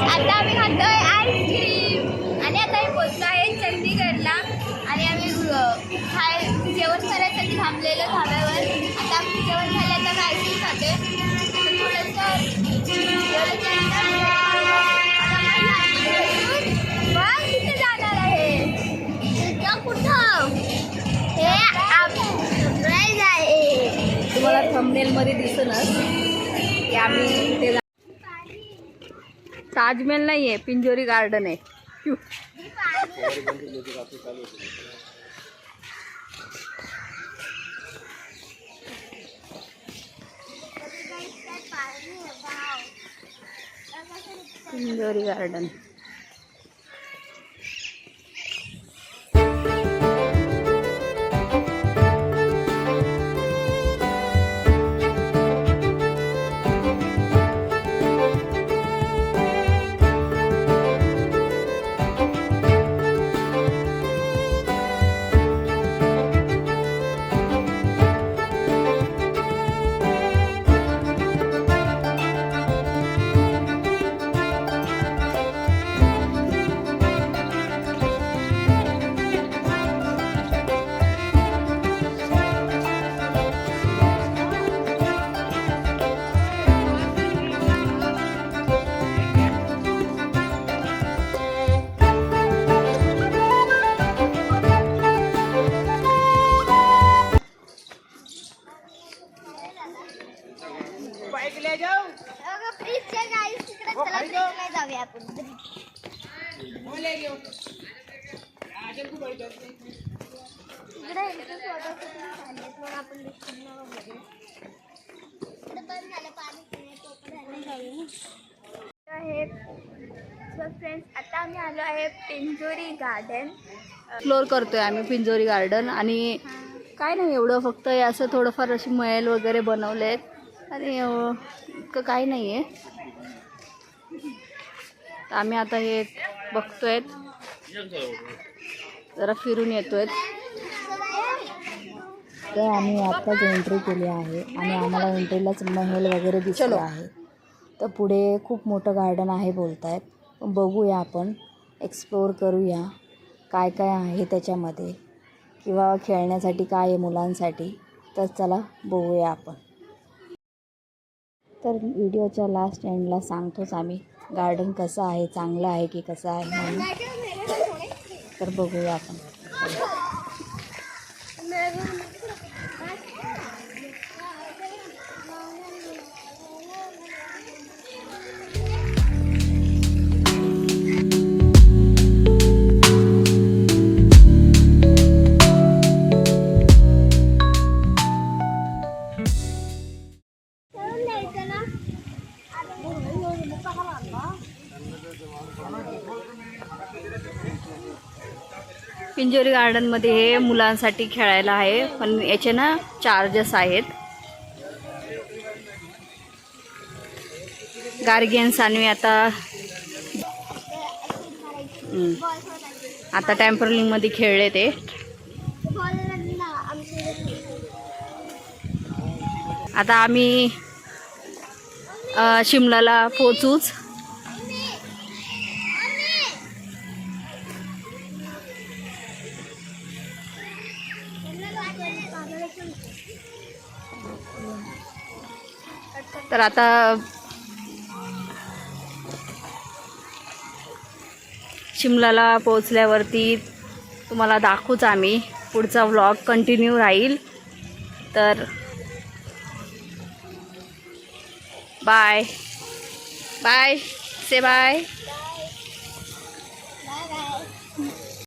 आता आम्ही खातोय आईस्क्रीम आणि आता आम्ही पोहोचलो आहे चंदीगडला आणि आम्ही जेवण करायसाठी थांबलेलो धाब्यावर. आता आम्ही जेवण झालं आता आईस्क्रीम खातोय. कुठे जाणार आहे कुठं हे सरप्राईज आहे. तुम्हाला थंबनेलमध्ये दिसणार की आम्ही ते ताजमहल नाही आहे, पिंजोरी गार्डन आहे. पिंजोरी गार्डन. फ्रेंड्स आता आम्ही आलो आहे पिंजोरी गार्डन. एक्सप्लोर करतोय आम्ही पिंजोरी गार्डन. आणि काय नाही एवढं, फक्त असं थोडंफार अशी महल वगैरे बनवले आहेत आणि इतकं काही नाही आहे. आम्ही आता हे बघतोय, जरा फिरून येतोय. तर आम्ही आत्ताच एंट्री केली आहे आणि आम्हाला एंट्रीलाच महल वगैरे दिसलो आहे. तर पुढे खूप मोठं गार्डन आहे बोलत आहेत. बघूया, आपण एक्सप्लोअर करूया काय काय आहे त्याच्यामध्ये, किंवा खेळण्यासाठी काय आहे मुलांसाठी. तर चला बघूया आपण. तर व्हिडिओच्या लास्ट एंडला सांगतोच आम्ही गार्डन कसं आहे, चांगलं आहे की कसं आहे म्हणून. तर बघूया आपण. पिंजोरी गार्डनमध्ये हे मुलांसाठी खेळायला आहे, पण याचे ना चार्जेस आहेत. गार्गियन्स आणि आता टेम्परलिंगमध्ये खेळले ते. आता आम्ही शिमलाला पोचूच. तर आता शिमलाला पोचल्यावरती तुम्हाला दाखवूच आम्ही. पुढचा व्लॉग कंटिन्यू राहील. तर बाय बाय, से बाय.